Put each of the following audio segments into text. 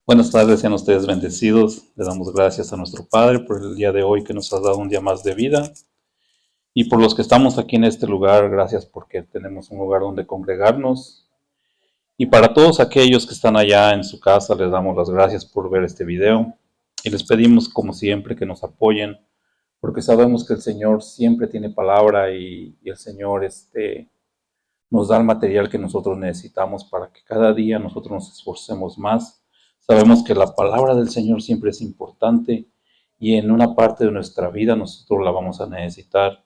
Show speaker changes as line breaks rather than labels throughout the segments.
Buenas tardes, sean ustedes bendecidos. Le damos gracias a nuestro Padre por el día de hoy que nos ha dado un día más de vida. Y por los que estamos aquí en este lugar, gracias porque tenemos un lugar donde congregarnos. Y para todos aquellos que están allá en su casa, les damos las gracias por ver este video. Y les pedimos, como siempre, que nos apoyen, porque sabemos que el Señor siempre tiene palabra y el Señor nos da el material que nosotros necesitamos para que cada día nosotros nos esforcemos más. Sabemos que la palabra del Señor siempre es importante y en una parte de nuestra vida nosotros la vamos a necesitar.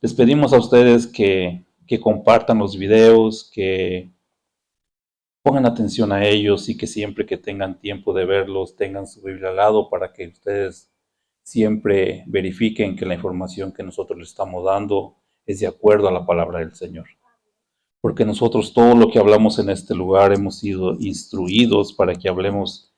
Les pedimos a ustedes que compartan los videos, que pongan atención a ellos y que siempre que tengan tiempo de verlos tengan su Biblia al lado para que ustedes siempre verifiquen que la información que nosotros les estamos dando es de acuerdo a la palabra del Señor. Porque nosotros todo lo que hablamos en este lugar hemos sido instruidos para que hablemos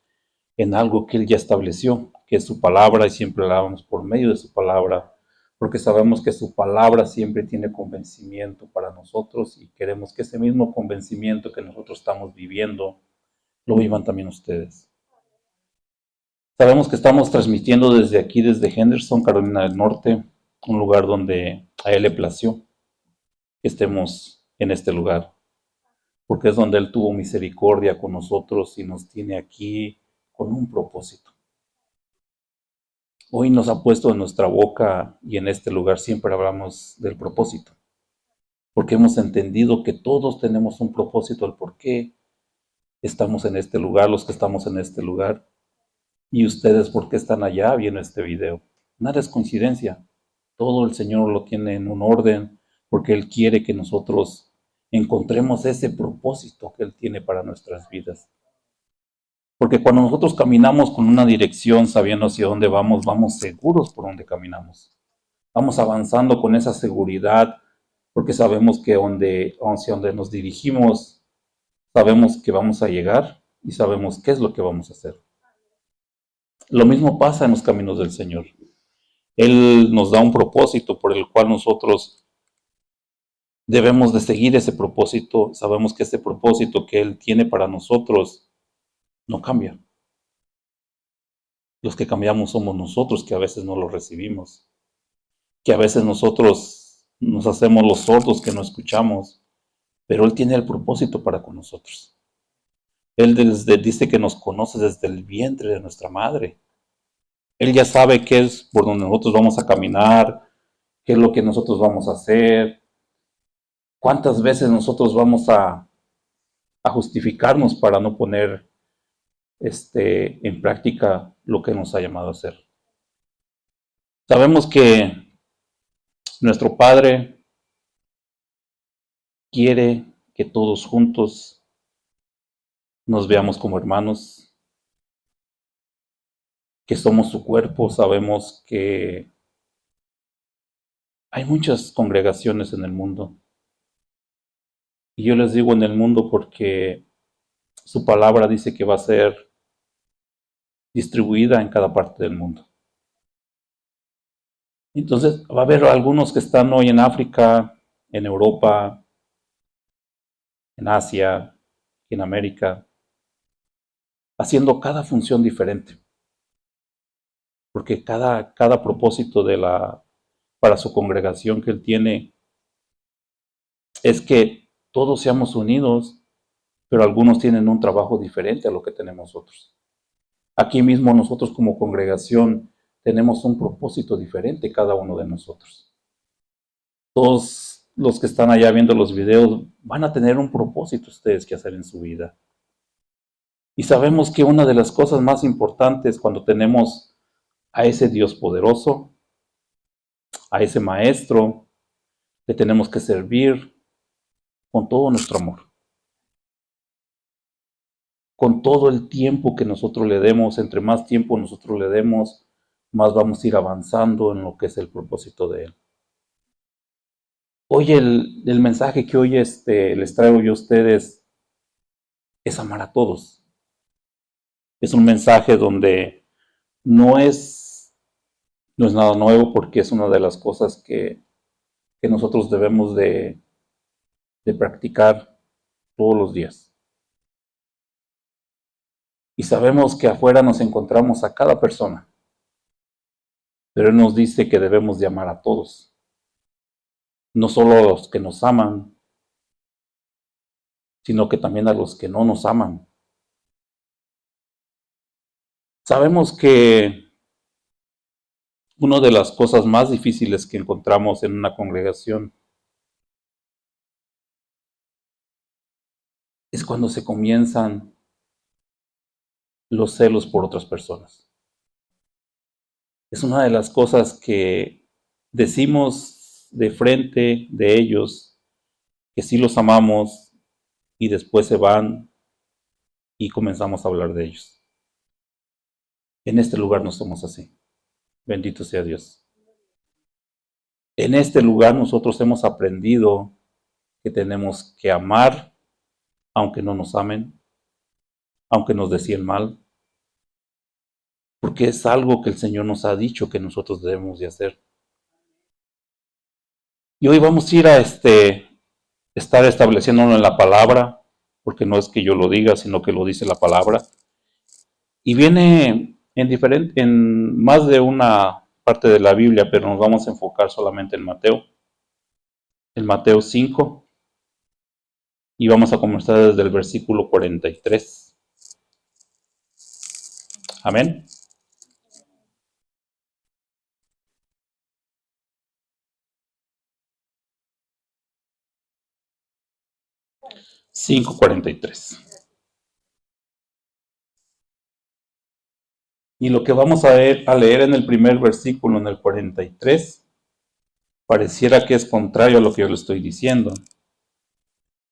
en algo que Él ya estableció, que es su palabra, y siempre hablamos por medio de su palabra, porque sabemos que su palabra siempre tiene convencimiento para nosotros y queremos que ese mismo convencimiento que nosotros estamos viviendo lo vivan también ustedes. Sabemos que estamos transmitiendo desde aquí, desde Henderson, Carolina del Norte, un lugar donde a Él le plació que estemos en este lugar, porque es donde Él tuvo misericordia con nosotros y nos tiene aquí con un propósito. Hoy nos ha puesto en nuestra boca y en este lugar siempre hablamos del propósito, porque hemos entendido que todos tenemos un propósito, el por qué estamos en este lugar, los que estamos en este lugar, y ustedes por qué están allá viendo este video. Nada es coincidencia, todo el Señor lo tiene en un orden, porque Él quiere que nosotros encontremos ese propósito que Él tiene para nuestras vidas. Porque cuando nosotros caminamos con una dirección, sabiendo hacia dónde vamos, vamos seguros por donde caminamos. Vamos avanzando con esa seguridad, porque sabemos que hacia donde nos dirigimos, sabemos que vamos a llegar y sabemos qué es lo que vamos a hacer. Lo mismo pasa en los caminos del Señor. Él nos da un propósito por el cual nosotros debemos de seguir ese propósito. Sabemos que ese propósito que Él tiene para nosotros no cambia. Los que cambiamos somos nosotros, que a veces no lo recibimos, que a veces nosotros nos hacemos los sordos, que no escuchamos, pero Él tiene el propósito para con nosotros. Él dice que nos conoce desde el vientre de nuestra madre. Él ya sabe qué es por donde nosotros vamos a caminar, qué es lo que nosotros vamos a hacer, cuántas veces nosotros vamos a justificarnos para no poner en práctica lo que nos ha llamado a hacer. Sabemos que nuestro Padre quiere que todos juntos nos veamos como hermanos, que somos su cuerpo. Sabemos que hay muchas congregaciones en el mundo. Y yo les digo en el mundo porque su palabra dice que va a ser distribuida en cada parte del mundo. Entonces va a haber algunos que están hoy en África, en Europa, en Asia, en América, haciendo cada función diferente. Porque cada propósito para su congregación que Él tiene es que todos seamos unidos, pero algunos tienen un trabajo diferente a lo que tenemos nosotros. Aquí mismo nosotros como congregación tenemos un propósito diferente cada uno de nosotros. Todos los que están allá viendo los videos van a tener un propósito ustedes que hacer en su vida. Y sabemos que una de las cosas más importantes cuando tenemos a ese Dios poderoso, a ese Maestro, le tenemos que servir con todo nuestro amor, con todo el tiempo que nosotros le demos. Entre más tiempo nosotros le demos, más vamos a ir avanzando en lo que es el propósito de Él. Hoy el mensaje que hoy les traigo yo a ustedes es amar a todos. Es un mensaje donde no es, no es nada nuevo, porque es una de las cosas que nosotros debemos de practicar todos los días. Y sabemos que afuera nos encontramos a cada persona, pero Él nos dice que debemos de amar a todos, no solo a los que nos aman, sino que también a los que no nos aman. Sabemos que una de las cosas más difíciles que encontramos en una congregación es cuando se comienzan los celos por otras personas. Es una de las cosas que decimos de frente de ellos, que sí los amamos, y después se van y comenzamos a hablar de ellos. En este lugar no somos así. Bendito sea Dios. En este lugar nosotros hemos aprendido que tenemos que amar aunque no nos amen, aunque nos decían mal, porque es algo que el Señor nos ha dicho que nosotros debemos de hacer. Y hoy vamos a ir a estar estableciéndolo en la palabra, porque no es que yo lo diga, sino que lo dice la palabra. Y viene en más de una parte de la Biblia, pero nos vamos a enfocar solamente en Mateo 5, y vamos a comenzar desde el versículo 43. Amén. Cinco 43. Y lo que vamos a leer en el primer versículo, en el 43, pareciera que es contrario a lo que yo le estoy diciendo.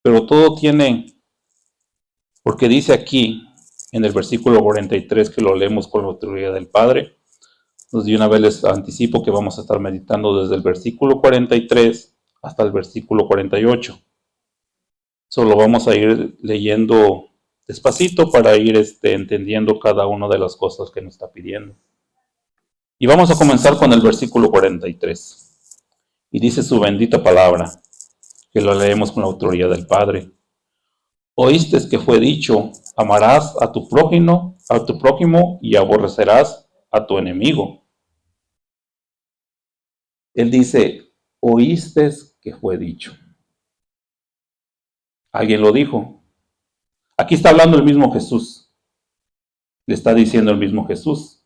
Pero todo tiene, porque dice aquí, en el versículo 43, que lo leemos con la autoridad del Padre. Entonces, de una vez les anticipo que vamos a estar meditando desde el versículo 43 hasta el versículo 48. Solo vamos a ir leyendo despacito para ir entendiendo cada una de las cosas que nos está pidiendo. Y vamos a comenzar con el versículo 43. Y dice su bendita palabra, que lo leemos con la autoridad del Padre. Oíste que fue dicho, amarás a tu prójimo y aborrecerás a tu enemigo. Él dice, oíste que fue dicho. Alguien lo dijo. Aquí está hablando el mismo Jesús. Le está diciendo el mismo Jesús.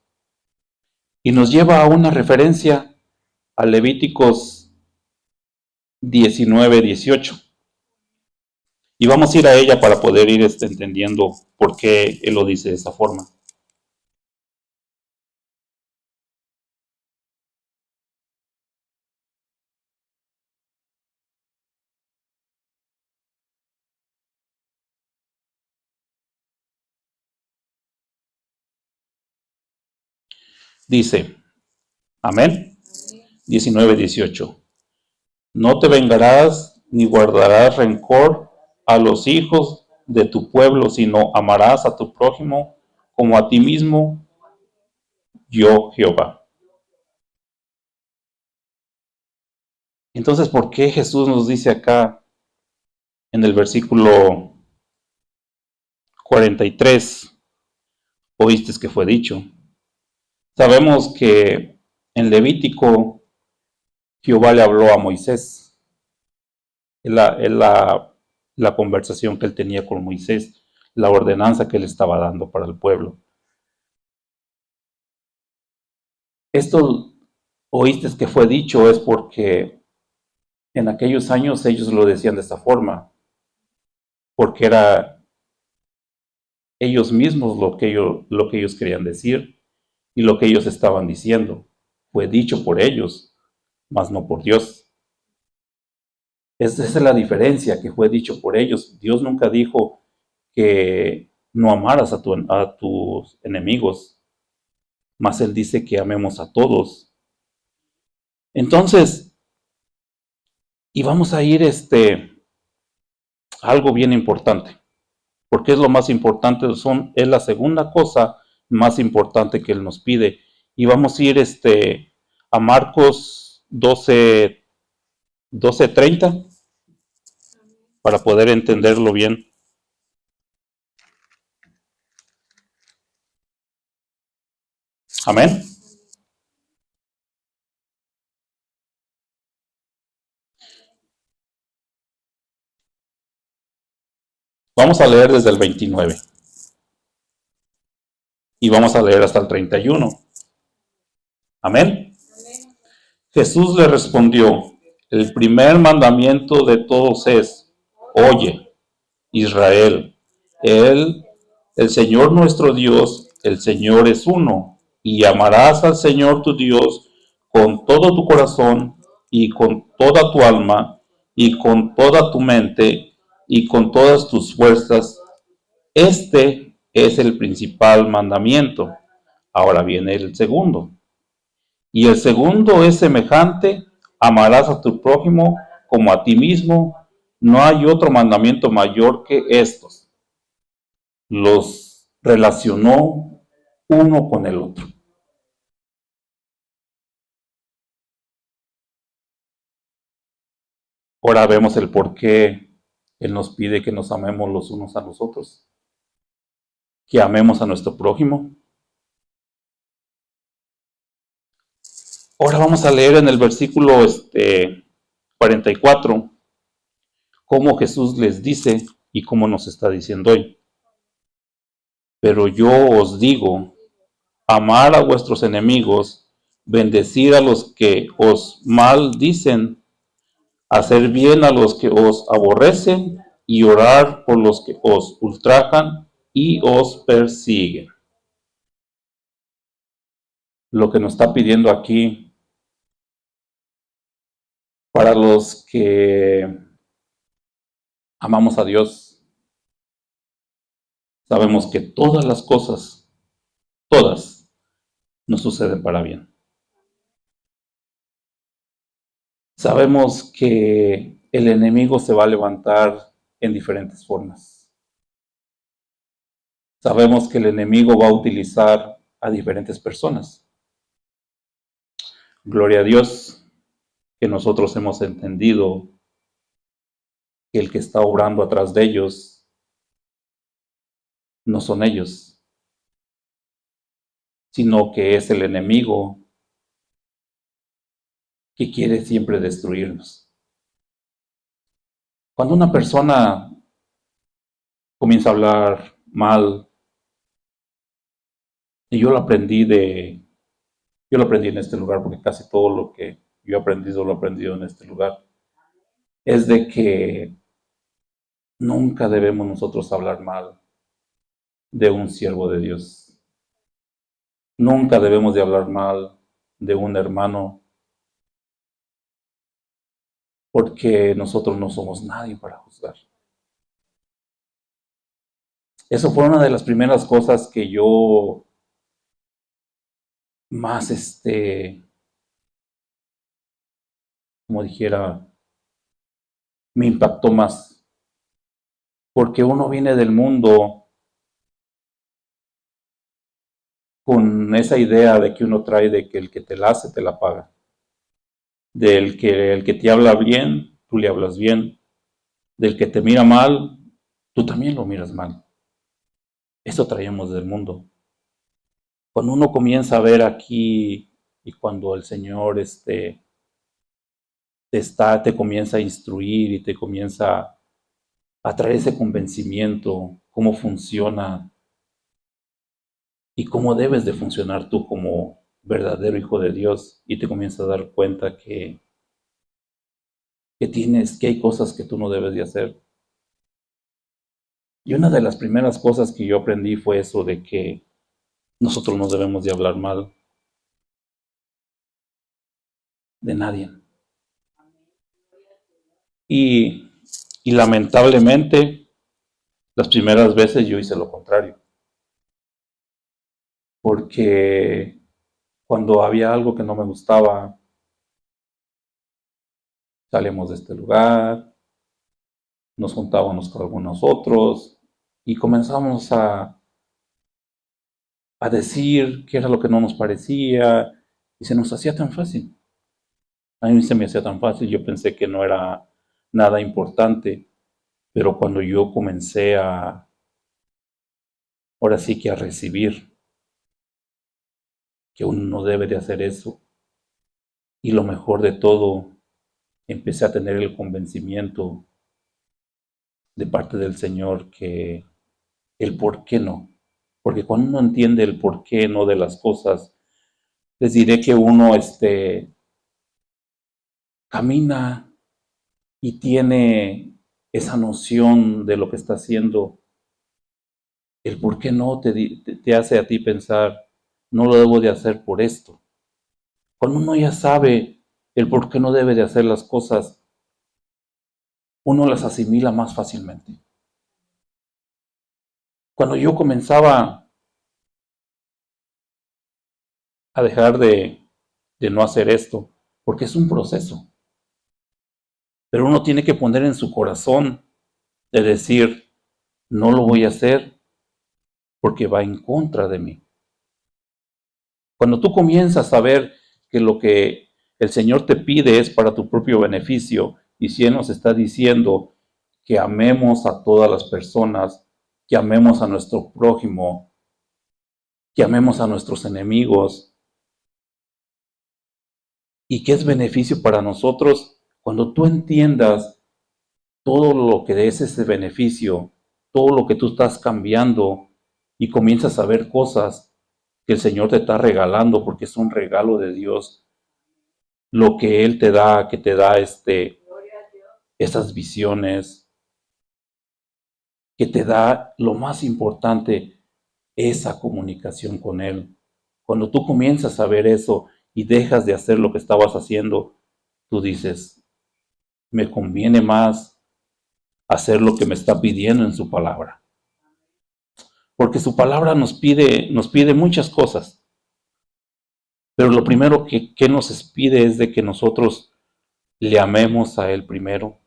Y nos lleva a una referencia a Levíticos 19:18. Y vamos a ir a ella para poder ir entendiendo por qué Él lo dice de esa forma. Dice, amén, 19:18. No te vengarás ni guardarás rencor a los hijos de tu pueblo, sino amarás a tu prójimo como a ti mismo, yo Jehová. Entonces, ¿por qué Jesús nos dice acá en el versículo 43, oíste que fue dicho? Sabemos que en Levítico Jehová le habló a Moisés. La conversación que él tenía con Moisés, la ordenanza que él estaba dando para el pueblo. Esto oíste que fue dicho es porque en aquellos años ellos lo decían de esta forma, porque era ellos mismos lo que ellos querían decir y lo que ellos estaban diciendo. Fue dicho por ellos, mas no por Dios. Esa es la diferencia, que fue dicho por ellos. Dios nunca dijo que no amaras a tus enemigos, mas Él dice que amemos a todos. Entonces, y vamos a ir algo bien importante. porque es lo más importante, es la segunda cosa más importante que Él nos pide. Y vamos a ir a Marcos 12:30 para poder entenderlo bien. Amén. Vamos a leer desde el 29 y vamos a leer hasta el 31. Amén. Jesús le respondió, el primer mandamiento de todos es, oye, Israel, el Señor nuestro Dios, el Señor es uno, y amarás al Señor tu Dios con todo tu corazón y con toda tu alma y con toda tu mente y con todas tus fuerzas. Este es el principal mandamiento. Ahora viene el segundo. Y el segundo es semejante, amarás a tu prójimo como a ti mismo. No hay otro mandamiento mayor que estos. Los relacionó uno con el otro. Ahora vemos el por qué Él nos pide que nos amemos los unos a los otros, que amemos a nuestro prójimo. Ahora vamos a leer en el versículo 44 cómo Jesús les dice y cómo nos está diciendo hoy. Pero yo os digo, amar a vuestros enemigos, bendecir a los que os maldicen, hacer bien a los que os aborrecen y orar por los que os ultrajan y os persiguen. Lo que nos está pidiendo aquí para los que amamos a Dios, sabemos que todas las cosas, todas, nos suceden para bien. Sabemos que el enemigo se va a levantar en diferentes formas. Sabemos que el enemigo va a utilizar a diferentes personas. Gloria a Dios que nosotros hemos entendido que el que está obrando atrás de ellos no son ellos, sino que es el enemigo que quiere siempre destruirnos. Cuando una persona comienza a hablar mal, y yo lo aprendí en este lugar, porque casi todo lo que yo he aprendido lo he aprendido en este lugar, es de que nunca debemos nosotros hablar mal de un siervo de Dios. Nunca debemos de hablar mal de un hermano, porque nosotros no somos nadie para juzgar. Eso fue una de las primeras cosas que yo más, como dijera, me impactó más. Porque uno viene del mundo con esa idea de que uno trae de que el que te la hace, te la paga. Del que el que te habla bien, tú le hablas bien. Del que te mira mal, tú también lo miras mal. Eso traíamos del mundo. Cuando uno comienza a ver aquí y cuando el Señor te comienza a instruir y te comienza a traer ese convencimiento, cómo funciona y cómo debes de funcionar tú como verdadero hijo de Dios, y te comienzas a dar cuenta que hay cosas que tú no debes de hacer. Y una de las primeras cosas que yo aprendí fue eso de que nosotros no debemos de hablar mal de nadie. Y, y lamentablemente, las primeras veces yo hice lo contrario. Porque cuando había algo que no me gustaba, salíamos de este lugar, nos juntábamos con algunos otros, y comenzamos a decir qué era lo que no nos parecía y se nos hacía tan fácil. A mí se me hacía tan fácil, yo pensé que no era nada importante, pero cuando yo comencé ahora sí que a recibir que uno no debe de hacer eso, y lo mejor de todo, empecé a tener el convencimiento de parte del Señor que el por qué no. Porque cuando uno entiende el por qué no de las cosas, les diré que uno camina y tiene esa noción de lo que está haciendo. El por qué no te hace a ti pensar, no lo debo de hacer por esto. Cuando uno ya sabe el por qué no debe de hacer las cosas, uno las asimila más fácilmente. Cuando yo comenzaba a dejar de no hacer esto, porque es un proceso, pero uno tiene que poner en su corazón de decir, no lo voy a hacer porque va en contra de mí. Cuando tú comienzas a ver que lo que el Señor te pide es para tu propio beneficio, y si Él nos está diciendo que amemos a todas las personas, que amemos a nuestro prójimo, que amemos a nuestros enemigos, y que es beneficio para nosotros, cuando tú entiendas todo lo que es ese beneficio, todo lo que tú estás cambiando y comienzas a ver cosas que el Señor te está regalando porque es un regalo de Dios, lo que Él te da, que te da esas visiones, que te da lo más importante, esa comunicación con Él. Cuando tú comienzas a ver eso y dejas de hacer lo que estabas haciendo, tú dices, me conviene más hacer lo que me está pidiendo en su palabra. Porque su palabra nos pide muchas cosas. Pero lo primero que nos pide es de que nosotros le amemos a Él primero.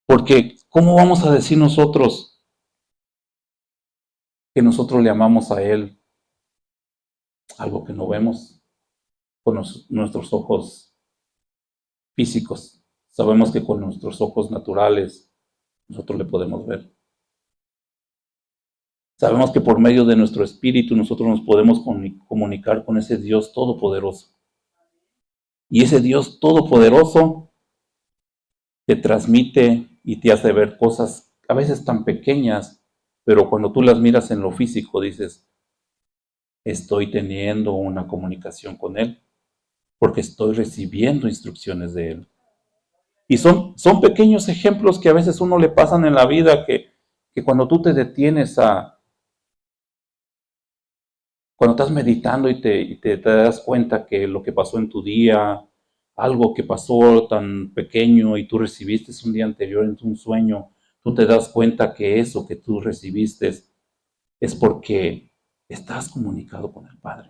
Porque ¿cómo vamos a decir nosotros que nosotros le amamos a Él algo que no vemos con nuestros ojos físicos? Sabemos que con nuestros ojos naturales nosotros le podemos ver. Sabemos que por medio de nuestro espíritu nosotros nos podemos comunicar con ese Dios todopoderoso. Y ese Dios todopoderoso te transmite y te hace ver cosas a veces tan pequeñas, pero cuando tú las miras en lo físico dices, estoy teniendo una comunicación con Él, porque estoy recibiendo instrucciones de Él. Y son pequeños ejemplos que a veces uno le pasan en la vida que cuando tú te detienes cuando estás meditando y te das cuenta que lo que pasó en tu día, algo que pasó tan pequeño y tú recibiste un día anterior en un sueño, tú te das cuenta que eso que tú recibiste es porque estás comunicado con el Padre.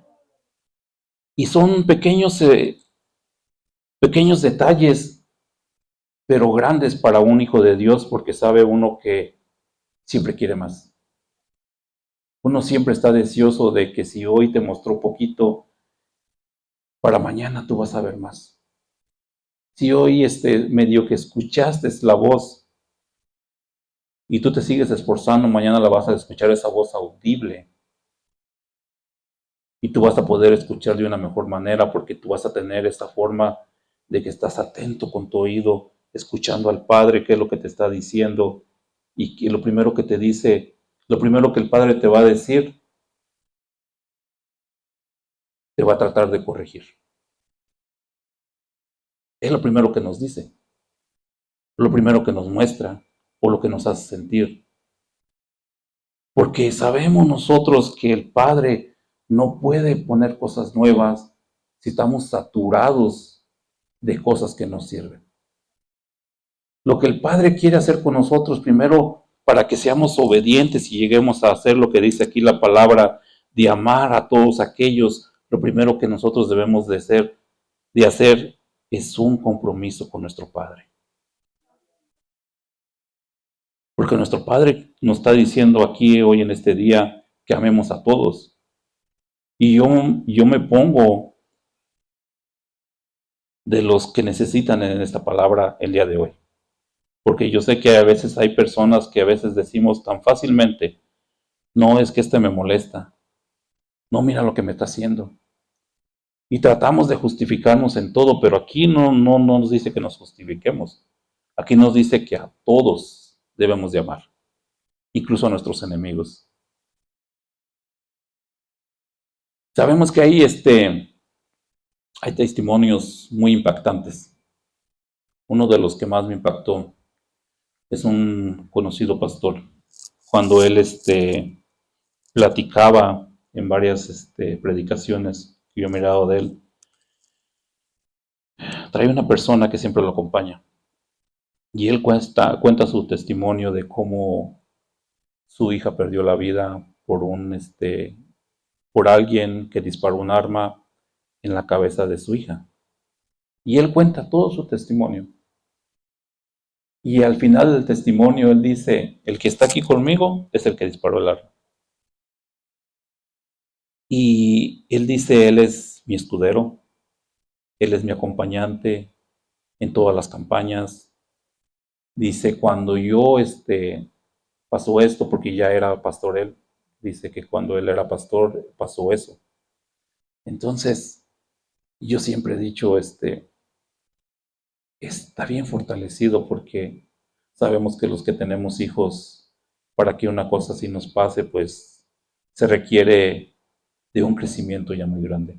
Y son pequeños detalles, pero grandes para un hijo de Dios, porque sabe uno que siempre quiere más. Uno siempre está deseoso de que si hoy te mostró poquito, para mañana tú vas a ver más. Si hoy medio que escuchaste la voz y tú te sigues esforzando, mañana la vas a escuchar esa voz audible y tú vas a poder escuchar de una mejor manera porque tú vas a tener esa forma de que estás atento con tu oído, escuchando al Padre, qué es lo que te está diciendo y que lo primero que te dice, lo primero que el Padre te va a decir, te va a tratar de corregir. Es lo primero que nos dice, lo primero que nos muestra o lo que nos hace sentir. Porque sabemos nosotros que el Padre no puede poner cosas nuevas si estamos saturados de cosas que nos sirven. Lo que el Padre quiere hacer con nosotros primero para que seamos obedientes y lleguemos a hacer lo que dice aquí la palabra de amar a todos aquellos, lo primero que nosotros debemos de hacer es un compromiso con nuestro Padre. Porque nuestro Padre nos está diciendo aquí hoy en este día que amemos a todos. Y yo me pongo de los que necesitan en esta palabra el día de hoy. Porque yo sé que a veces hay personas que a veces decimos tan fácilmente, no es que este me molesta, no mira lo que me está haciendo. Y tratamos de justificarnos en todo, pero aquí no nos dice que nos justifiquemos. Aquí nos dice que a todos debemos de amar, incluso a nuestros enemigos. Sabemos que hay testimonios muy impactantes. Uno de los que más me impactó es un conocido pastor. Cuando él platicaba en varias predicaciones que yo he mirado de él, trae una persona que siempre lo acompaña. Y él cuenta su testimonio de cómo su hija perdió la vida por alguien que disparó un arma en la cabeza de su hija. Y él cuenta todo su testimonio. Y al final del testimonio él dice, el que está aquí conmigo es el que disparó el arma. Y él dice, él es mi escudero, él es mi acompañante en todas las campañas. Dice, cuando yo pasó esto, porque ya era pastor él, dice que cuando él era pastor pasó eso. Entonces, yo siempre he dicho, está bien fortalecido porque sabemos que los que tenemos hijos, para que una cosa así nos pase, pues se requiere de un crecimiento ya muy grande.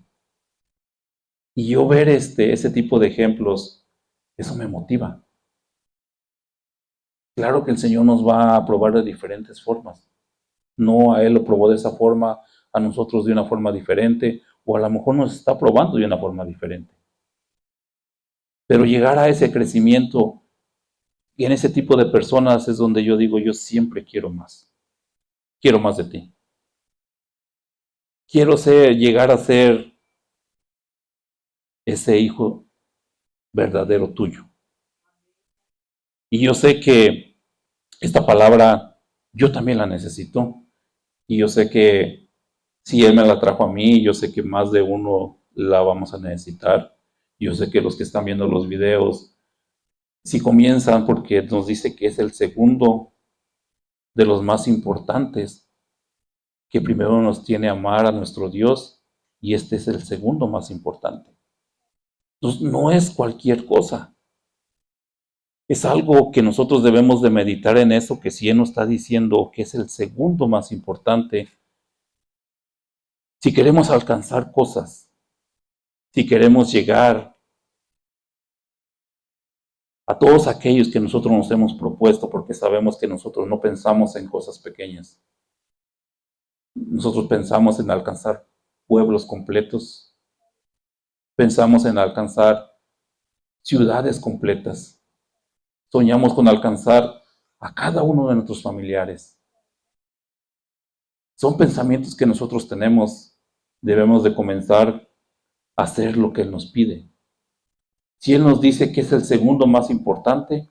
Y yo ver ese tipo de ejemplos, eso me motiva. Claro que el Señor nos va a probar de diferentes formas. No a Él lo probó de esa forma, a nosotros de una forma diferente, o a lo mejor nos está probando de una forma diferente. Pero llegar a ese crecimiento y en ese tipo de personas es donde yo digo, yo siempre quiero más. Quiero más de ti. Quiero llegar a ser ese hijo verdadero tuyo. Y yo sé que esta palabra yo también la necesito. Y yo sé que si Él me la trajo a mí, yo sé que más de uno la vamos a necesitar. Yo sé que los que están viendo los videos, si comienzan porque nos dice que es el segundo de los más importantes, que primero nos tiene a amar a nuestro Dios y este es el segundo más importante. Entonces, no es cualquier cosa. Es algo que nosotros debemos de meditar en eso, que si Él nos está diciendo que es el segundo más importante, si queremos alcanzar cosas, si queremos llegar a todos aquellos que nosotros nos hemos propuesto, porque sabemos que nosotros no pensamos en cosas pequeñas. Nosotros pensamos en alcanzar pueblos completos, pensamos en alcanzar ciudades completas, soñamos con alcanzar a cada uno de nuestros familiares. Son pensamientos que nosotros tenemos, debemos de comenzar a hacer lo que Él nos pide. Si Él nos dice que es el segundo más importante,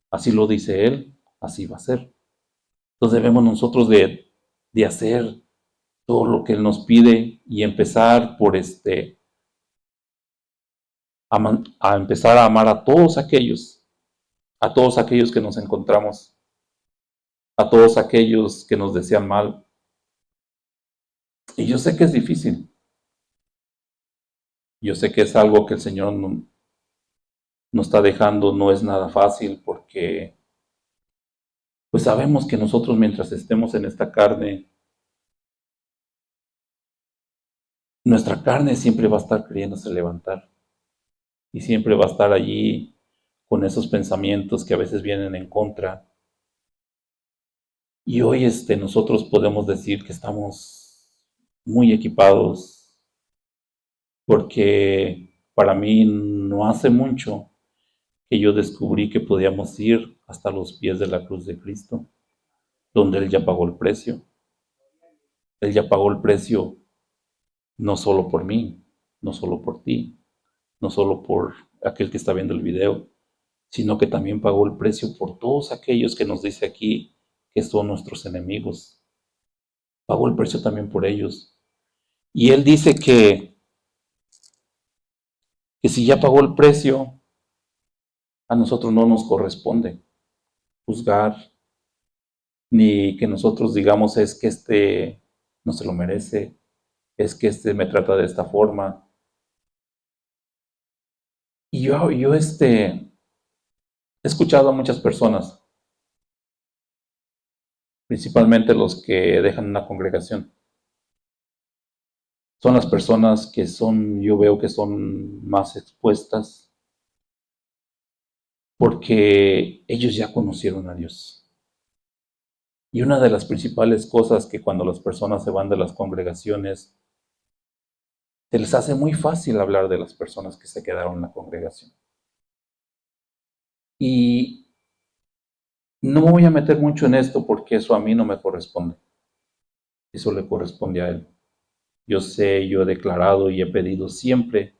así lo dice Él, así va a ser. Entonces debemos nosotros de hacer todo lo que Él nos pide y empezar por a empezar a amar a todos aquellos que nos encontramos, a todos aquellos que nos desean mal. Y yo sé que es difícil, yo sé que es algo que el Señor nos está dejando, no es nada fácil porque pues sabemos que nosotros mientras estemos en esta carne, nuestra carne siempre va a estar queriéndose levantar y siempre va a estar allí con esos pensamientos que a veces vienen en contra. Y hoy nosotros podemos decir que estamos muy equipados porque para mí no hace mucho que yo descubrí que podíamos ir hasta los pies de la cruz de Cristo, donde Él ya pagó el precio. Él ya pagó el precio no solo por mí, no solo por ti, no solo por aquel que está viendo el video, sino que también pagó el precio por todos aquellos que nos dice aquí que son nuestros enemigos. Pagó el precio también por ellos. Y Él dice que si ya pagó el precio, a nosotros no nos corresponde juzgar, ni que nosotros digamos es que este no se lo merece, es que este me trata de esta forma. Y yo he escuchado a muchas personas, principalmente los que dejan una congregación. Son las personas que yo veo que son más expuestas porque ellos ya conocieron a Dios. Y una de las principales cosas que cuando las personas se van de las congregaciones, se les hace muy fácil hablar de las personas que se quedaron en la congregación. Y no me voy a meter mucho en esto porque eso a mí no me corresponde. Eso le corresponde a Él. Yo sé, yo he declarado y he pedido siempre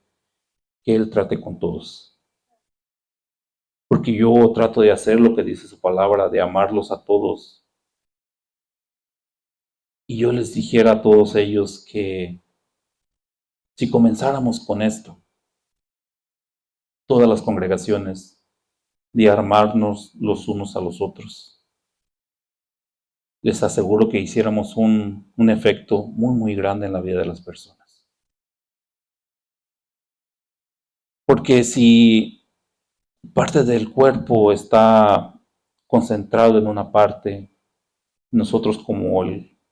que Él trate con todos. Porque yo trato de hacer lo que dice su palabra, de amarlos a todos. Y yo les dijera a todos ellos que si comenzáramos con esto, todas las congregaciones, de armarnos los unos a los otros, les aseguro que hiciéramos un efecto muy, muy grande en la vida de las personas. Porque si parte del cuerpo está concentrado en una parte, nosotros como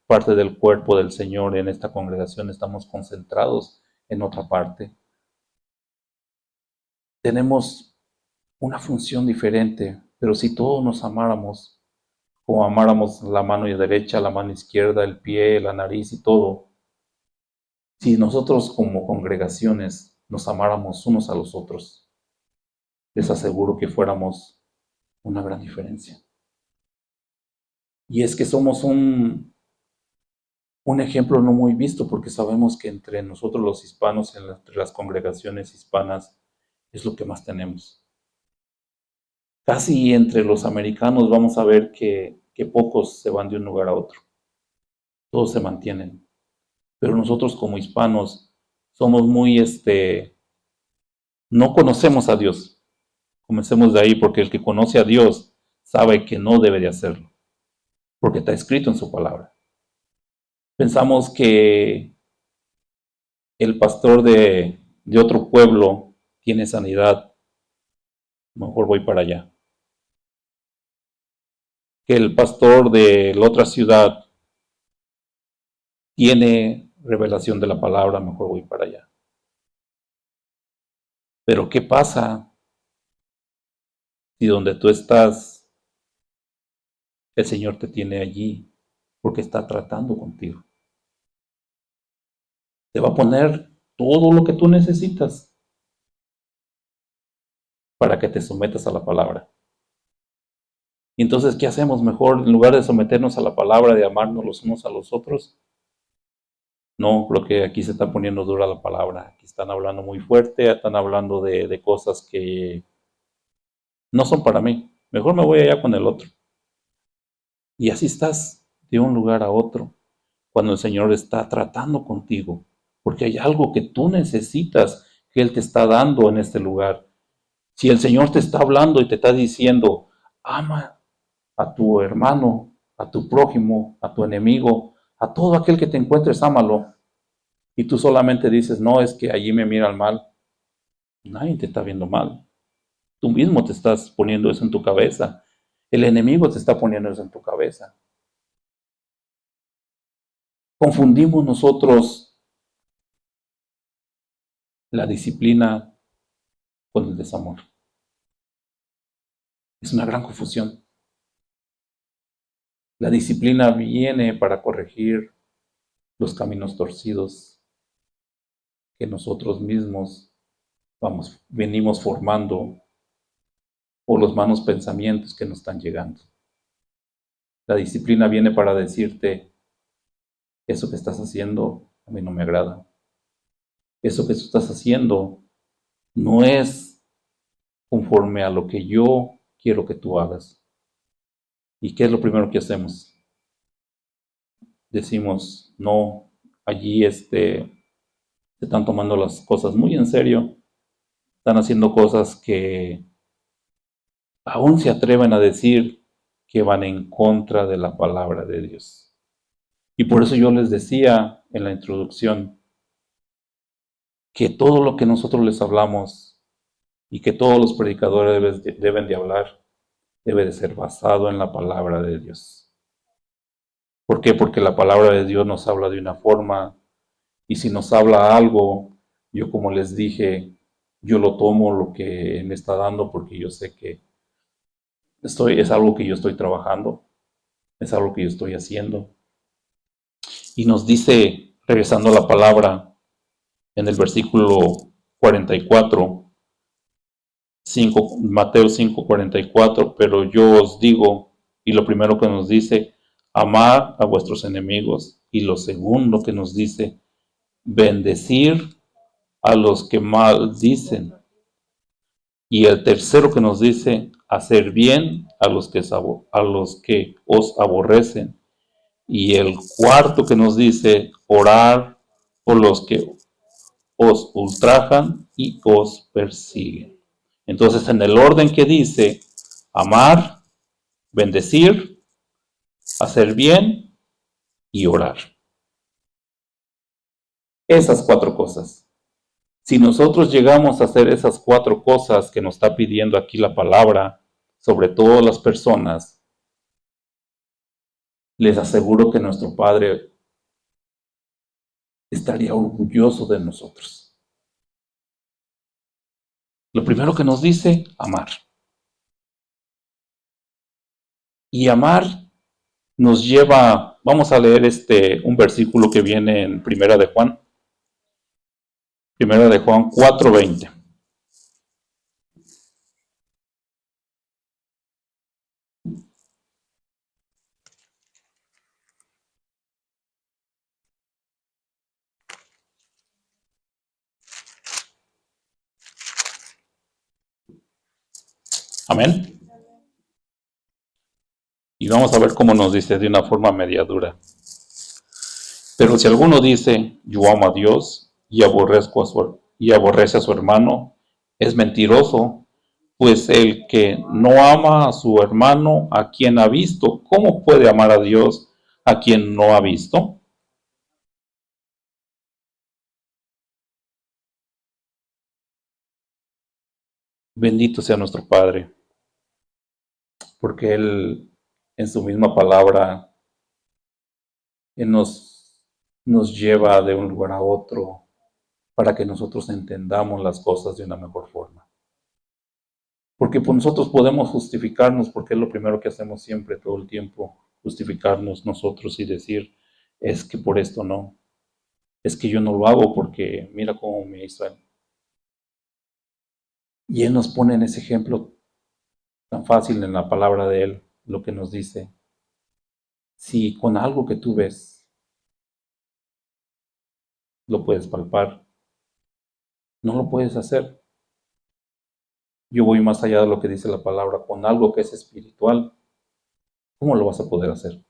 parte del cuerpo del Señor en esta congregación estamos concentrados en otra parte. Tenemos una función diferente, pero si todos nos amáramos, como amáramos la mano derecha, la mano izquierda, el pie, la nariz y todo, si nosotros como congregaciones nos amáramos unos a los otros, les aseguro que fuéramos una gran diferencia. Y es que somos un ejemplo no muy visto porque sabemos que entre nosotros los hispanos, entre las congregaciones hispanas, es lo que más tenemos. Casi entre los americanos vamos a ver que pocos se van de un lugar a otro. Todos se mantienen. Pero nosotros como hispanos somos muy, no conocemos a Dios. Comencemos de ahí porque el que conoce a Dios sabe que no debe de hacerlo, porque está escrito en su palabra. Pensamos que el pastor de otro pueblo tiene sanidad, mejor voy para allá. Que el pastor de la otra ciudad tiene revelación de la palabra, mejor voy para allá. Pero ¿qué pasa si donde tú estás, el Señor te tiene allí porque está tratando contigo? Te va a poner todo lo que tú necesitas para que te sometas a la palabra. Y entonces, ¿qué hacemos? Mejor, en lugar de someternos a la palabra, de amarnos los unos a los otros, no, creo que aquí se está poniendo dura la palabra. Aquí están hablando muy fuerte, están hablando de cosas que no son para mí. Mejor me voy allá con el otro. Y así estás de un lugar a otro cuando el Señor está tratando contigo, porque hay algo que tú necesitas que Él te está dando en este lugar. Si el Señor te está hablando y te está diciendo, ama a tu hermano, a tu prójimo, a tu enemigo, a todo aquel que te encuentres, ámalo. Y tú solamente dices, no, es que allí me miran mal. Nadie te está viendo mal. Tú mismo te estás poniendo eso en tu cabeza. El enemigo te está poniendo eso en tu cabeza. Confundimos nosotros la disciplina con el desamor. Es una gran confusión. La disciplina viene para corregir los caminos torcidos que nosotros mismos venimos formando por los malos pensamientos que nos están llegando. La disciplina viene para decirte, eso que estás haciendo a mí no me agrada. Eso que tú estás haciendo no es conforme a lo que yo quiero que tú hagas. ¿Y qué es lo primero que hacemos? Decimos, no, allí se están tomando las cosas muy en serio, están haciendo cosas que aún se atreven a decir que van en contra de la palabra de Dios. Y por eso yo les decía en la introducción que todo lo que nosotros les hablamos y que todos los predicadores deben de hablar debe de ser basado en la palabra de Dios. ¿Por qué? Porque la palabra de Dios nos habla de una forma, y si nos habla algo, yo como les dije, yo lo tomo lo que me está dando porque yo sé que es algo que yo estoy trabajando, es algo que yo estoy haciendo. Y nos dice, regresando a la palabra, en el versículo 44, Mateo 5:44, pero yo os digo, y lo primero que nos dice, amad a vuestros enemigos, y lo segundo que nos dice, bendecir a los que maldicen, y el tercero que nos dice, hacer bien a los que os aborrecen, y el cuarto que nos dice, orar por los que os ultrajan y os persiguen. Entonces, en el orden que dice, amar, bendecir, hacer bien y orar. Esas cuatro cosas. Si nosotros llegamos a hacer esas cuatro cosas que nos está pidiendo aquí la palabra, sobre todo las personas, les aseguro que nuestro Padre estaría orgulloso de nosotros. Lo primero que nos dice, amar. Y amar nos lleva, vamos a leer un versículo que viene en Primera de Juan 4:20. Amén. Y vamos a ver cómo nos dice de una forma media dura. Pero si alguno dice, yo amo a Dios y aborrece a su hermano, es mentiroso, pues el que no ama a su hermano a quien ha visto, ¿cómo puede amar a Dios a quien no ha visto? Bendito sea nuestro Padre, porque Él en su misma palabra Él nos lleva de un lugar a otro para que nosotros entendamos las cosas de una mejor forma. Porque pues nosotros podemos justificarnos, porque es lo primero que hacemos siempre, todo el tiempo, justificarnos nosotros y decir, es que por esto no, es que yo no lo hago porque mira cómo me hizo Él. Y Él nos pone en ese ejemplo tan fácil en la palabra de Él, lo que nos dice. Si con algo que tú ves lo puedes palpar, no lo puedes hacer. Yo voy más allá de lo que dice la palabra, con algo que es espiritual, ¿cómo lo vas a poder hacer?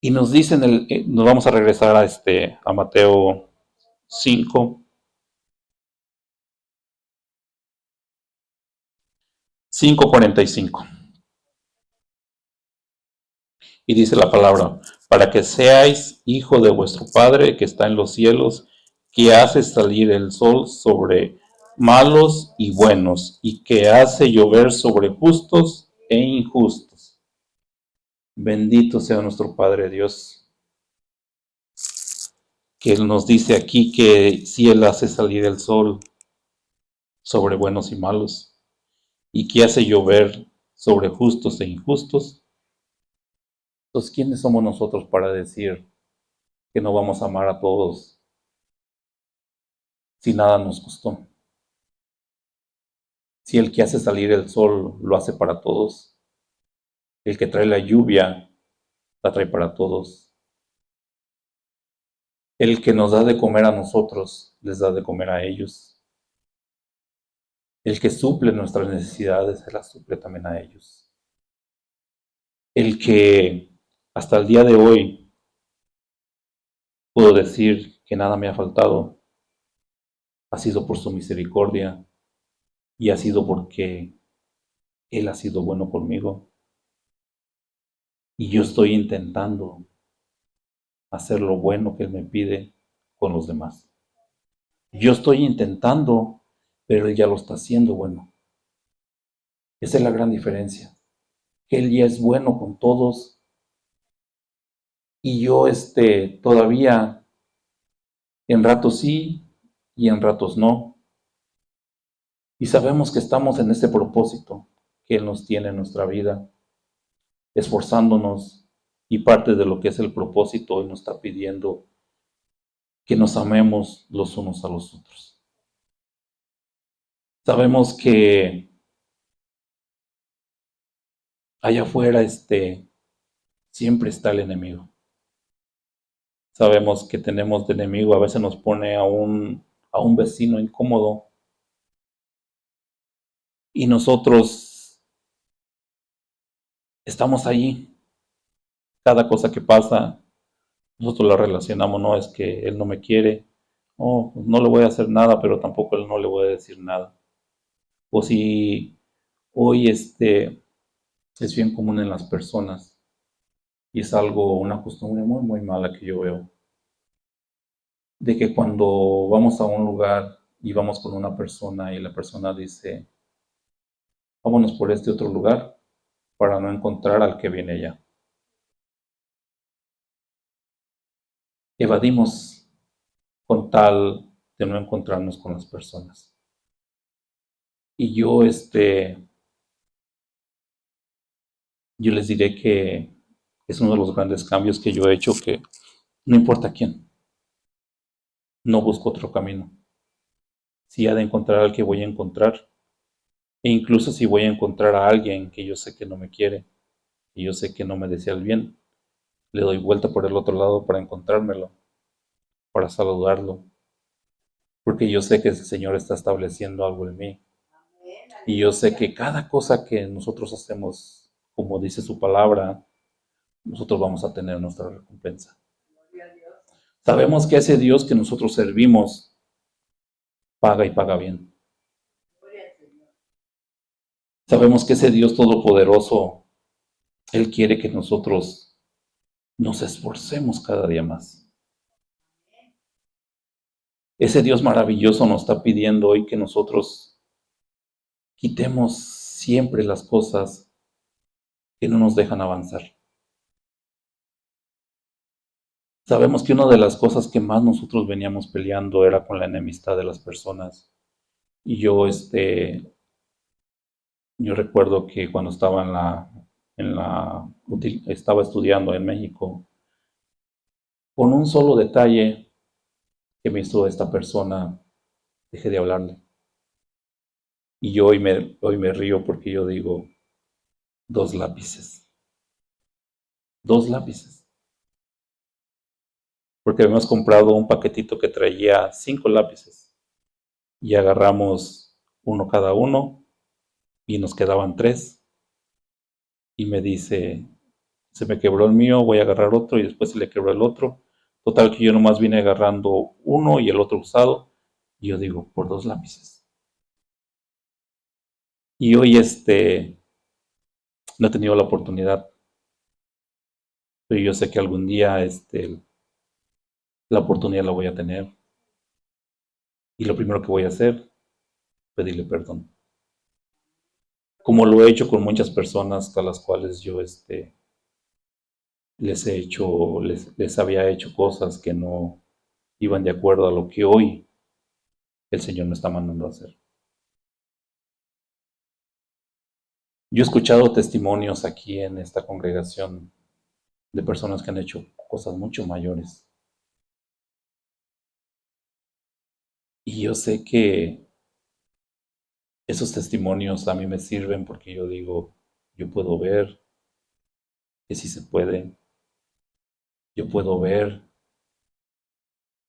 Y nos dicen, nos vamos a regresar a Mateo 5, 5:45. Y dice la palabra, para que seáis hijo de vuestro Padre que está en los cielos, que hace salir el sol sobre malos y buenos, y que hace llover sobre justos e injustos. Bendito sea nuestro Padre Dios, que Él nos dice aquí que si Él hace salir el sol sobre buenos y malos, y que hace llover sobre justos e injustos, entonces, ¿quiénes somos nosotros para decir que no vamos a amar a todos si nada nos costó? Si el que hace salir el sol lo hace para todos, el que trae la lluvia la trae para todos, El que nos da de comer a nosotros, les da de comer a ellos. El que suple nuestras necesidades, se las suple también a ellos. El que hasta el día de hoy puedo decir que nada me ha faltado, ha sido por su misericordia y ha sido porque Él ha sido bueno conmigo. Y yo estoy intentando hacer lo bueno que Él me pide con los demás. Yo estoy intentando, pero Él ya lo está haciendo bueno. Esa es la gran diferencia. Él ya es bueno con todos y yo todavía en ratos sí y en ratos no. Y sabemos que estamos en ese propósito que Él nos tiene en nuestra vida, esforzándonos, y parte de lo que es el propósito Él nos está pidiendo que nos amemos los unos a los otros. Sabemos que allá afuera siempre está el enemigo. Sabemos que tenemos de enemigo, a veces nos pone a un vecino incómodo y nosotros estamos allí. Cada cosa que pasa, nosotros la relacionamos, no es que él no me quiere, oh, pues no le voy a hacer nada, pero tampoco él no le voy a decir nada. O si hoy es bien común en las personas y es algo, una costumbre muy, muy mala que yo veo, de que cuando vamos a un lugar y vamos con una persona y la persona dice, vámonos por este otro lugar para no encontrar al que viene allá. Evadimos con tal de no encontrarnos con las personas. Y yo les diré que es uno de los grandes cambios que yo he hecho, que no importa quién, no busco otro camino. Si ha de encontrar al que voy a encontrar, e incluso si voy a encontrar a alguien que yo sé que no me quiere, y yo sé que no me desea el bien, le doy vuelta por el otro lado para encontrármelo, para saludarlo, porque yo sé que el Señor está estableciendo algo en mí. Y yo sé que cada cosa que nosotros hacemos, como dice su palabra, nosotros vamos a tener nuestra recompensa. Sabemos que ese Dios que nosotros servimos paga y paga bien. Sabemos que ese Dios todopoderoso, Él quiere que nosotros nos esforcemos cada día más. Ese Dios maravilloso nos está pidiendo hoy que nosotros quitemos siempre las cosas que no nos dejan avanzar. Sabemos que una de las cosas que más nosotros veníamos peleando era con la enemistad de las personas. Y yo recuerdo que cuando estaba estaba estudiando en México, con un solo detalle que me hizo esta persona, dejé de hablarle. Y yo hoy me río porque yo digo, dos lápices, dos lápices. Porque habíamos comprado un paquetito que traía 5 lápices y agarramos uno cada uno y nos quedaban 3. Y me dice, se me quebró el mío, voy a agarrar otro y después se le quebró el otro. Total que yo nomás vine agarrando uno y el otro usado. Y yo digo, por 2 lápices. Y hoy no he tenido la oportunidad, pero yo sé que algún día la oportunidad la voy a tener. Y lo primero que voy a hacer, pedirle perdón. Como lo he hecho con muchas personas a las cuales yo les había hecho cosas que no iban de acuerdo a lo que hoy el Señor me está mandando a hacer. Yo he escuchado testimonios aquí en esta congregación de personas que han hecho cosas mucho mayores. Y yo sé que esos testimonios a mí me sirven porque yo digo, yo puedo ver que sí se puede, yo puedo ver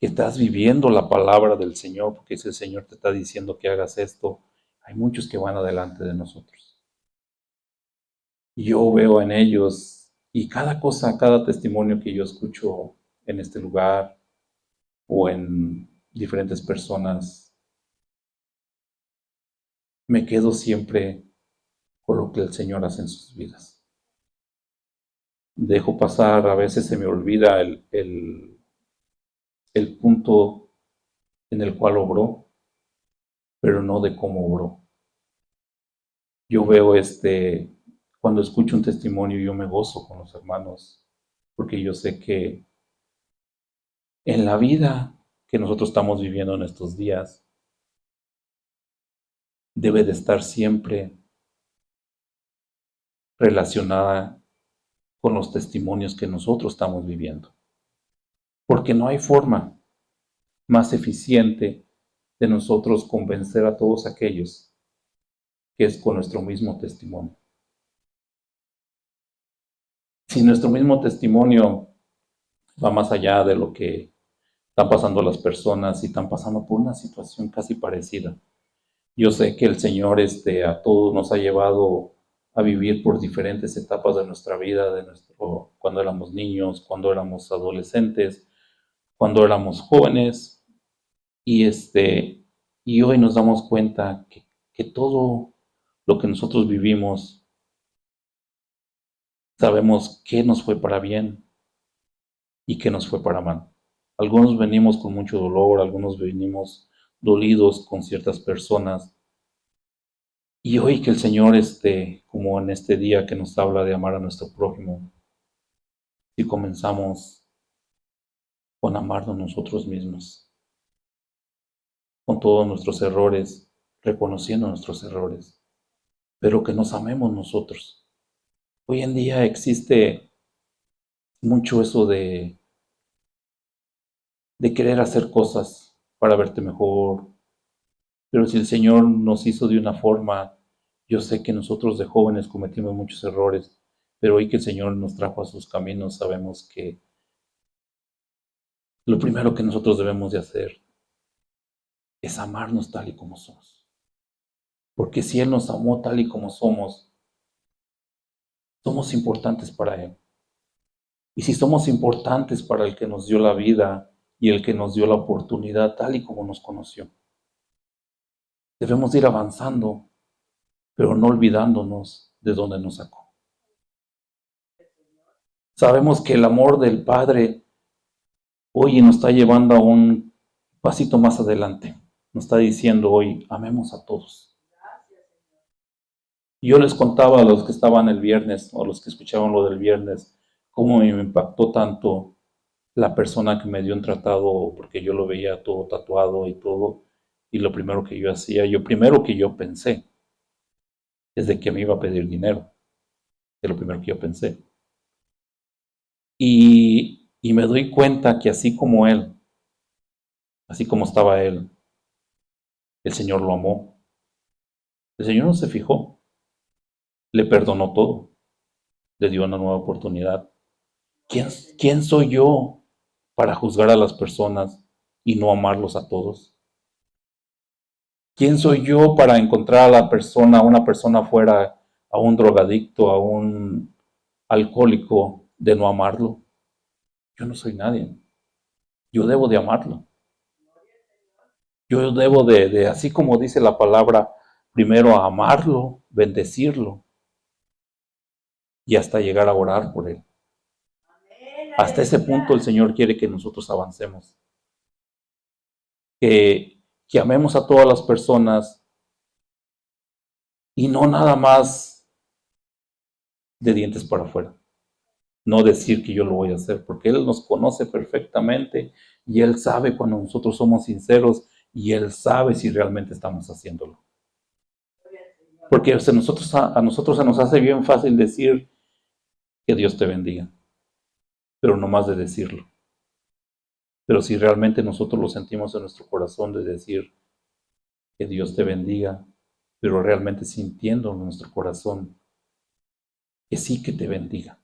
que estás viviendo la palabra del Señor, porque si el Señor te está diciendo que hagas esto, hay muchos que van adelante de nosotros. Yo veo en ellos, y cada cosa, cada testimonio que yo escucho en este lugar o en diferentes personas, me quedo siempre con lo que el Señor hace en sus vidas. Dejo pasar, a veces se me olvida el punto en el cual obró, pero no de cómo obró. Yo veo cuando escucho un testimonio, yo me gozo con los hermanos, porque yo sé que en la vida que nosotros estamos viviendo en estos días, debe de estar siempre relacionada con los testimonios que nosotros estamos viviendo. Porque no hay forma más eficiente de nosotros convencer a todos aquellos que es con nuestro mismo testimonio. Si nuestro mismo testimonio va más allá de lo que están pasando las personas y están pasando por una situación casi parecida. Yo sé que el Señor a todos nos ha llevado a vivir por diferentes etapas de nuestra vida, cuando éramos niños, cuando éramos adolescentes, cuando éramos jóvenes, y y hoy nos damos cuenta que todo lo que nosotros vivimos, sabemos qué nos fue para bien y qué nos fue para mal. Algunos venimos con mucho dolor, algunos venimos dolidos con ciertas personas. Y hoy que el Señor, como en este día que nos habla de amar a nuestro prójimo, si comenzamos con amarnos nosotros mismos, con todos nuestros errores, reconociendo nuestros errores, pero que nos amemos nosotros. Hoy en día existe mucho eso de querer hacer cosas para verte mejor, pero si el Señor nos hizo de una forma, yo sé que nosotros de jóvenes cometimos muchos errores, pero hoy que el Señor nos trajo a sus caminos, sabemos que lo primero que nosotros debemos de hacer es amarnos tal y como somos. Porque si Él nos amó tal y como somos, somos importantes para Él. Y si somos importantes para el que nos dio la vida y el que nos dio la oportunidad tal y como nos conoció, debemos ir avanzando, pero no olvidándonos de dónde nos sacó. Sabemos que el amor del Padre hoy nos está llevando a un pasito más adelante. Nos está diciendo hoy, amemos a todos. Y yo les contaba a los que estaban el viernes o a los que escuchaban lo del viernes, cómo me impactó tanto la persona que me dio un tratado, porque yo lo veía todo tatuado y todo, y lo primero que yo hacía, primero que yo pensé, es de que me iba a pedir dinero, es lo primero que yo pensé. Y me doy cuenta que así como él, así como estaba él, el Señor lo amó. El Señor no se fijó, le perdonó todo, le dio una nueva oportunidad. ¿Quién, quién soy yo para juzgar a las personas y no amarlos a todos? ¿Quién soy yo para encontrar a a una persona fuera, a un drogadicto, a un alcohólico, de no amarlo? Yo no soy nadie. Yo debo de amarlo. Yo debo así como dice la palabra, primero amarlo, bendecirlo y hasta llegar a orar por él. Hasta ese punto el Señor quiere que nosotros avancemos. Que amemos a todas las personas y no nada más de dientes para afuera. No decir que yo lo voy a hacer, porque Él nos conoce perfectamente y Él sabe cuando nosotros somos sinceros y Él sabe si realmente estamos haciéndolo. Porque a nosotros se nos hace bien fácil decir que Dios te bendiga, pero no más de decirlo. Pero si realmente nosotros lo sentimos en nuestro corazón de decir que Dios te bendiga, pero realmente sintiendo en nuestro corazón que sí que te bendiga.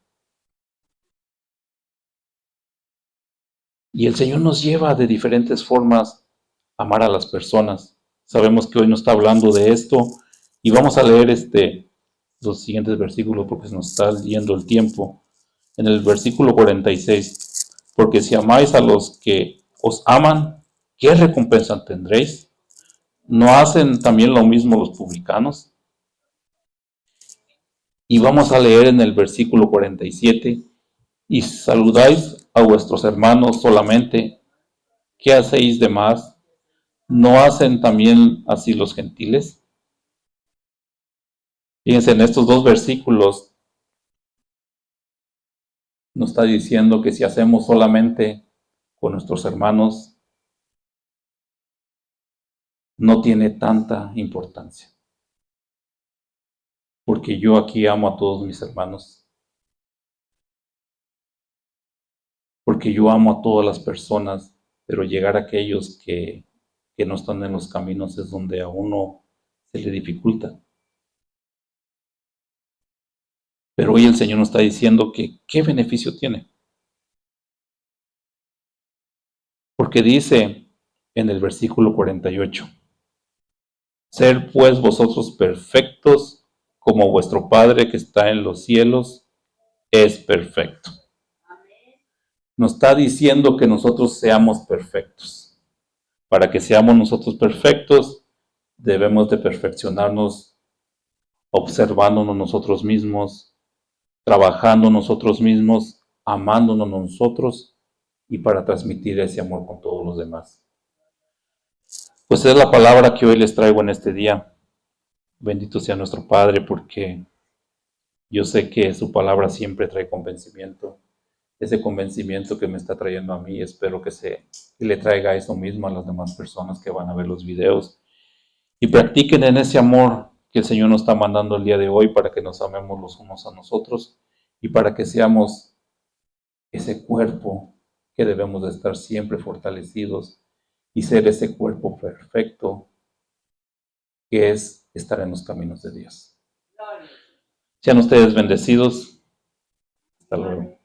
Y el Señor nos lleva de diferentes formas a amar a las personas. Sabemos que hoy nos está hablando de esto y vamos a leer los siguientes versículos porque se nos está yendo el tiempo. En el versículo 46, porque si amáis a los que os aman, ¿qué recompensa tendréis? ¿No hacen también lo mismo los publicanos? Y vamos a leer en el versículo 47, y saludáis a vuestros hermanos solamente, ¿qué hacéis de más? ¿No hacen también así los gentiles? Fíjense, en estos dos versículos nos está diciendo que si hacemos solamente con nuestros hermanos, no tiene tanta importancia. Porque yo aquí amo a todos mis hermanos. Porque yo amo a todas las personas, pero llegar a aquellos que no están en los caminos es donde a uno se le dificulta. Pero hoy el Señor nos está diciendo que ¿qué beneficio tiene? Porque dice en el versículo 48, ser pues vosotros perfectos como vuestro Padre que está en los cielos es perfecto. Nos está diciendo que nosotros seamos perfectos. Para que seamos nosotros perfectos, debemos de perfeccionarnos observándonos nosotros mismos, trabajando nosotros mismos, amándonos nosotros y para transmitir ese amor con todos los demás. Pues es la palabra que hoy les traigo en este día. Bendito sea nuestro Padre, porque yo sé que su palabra siempre trae convencimiento. Ese convencimiento que me está trayendo a mí, espero que le traiga eso mismo a las demás personas que van a ver los videos. Y practiquen en ese amor que el Señor nos está mandando el día de hoy para que nos amemos los unos a nosotros y para que seamos ese cuerpo que debemos de estar siempre fortalecidos y ser ese cuerpo perfecto que es estar en los caminos de Dios. Sean ustedes bendecidos. Hasta luego.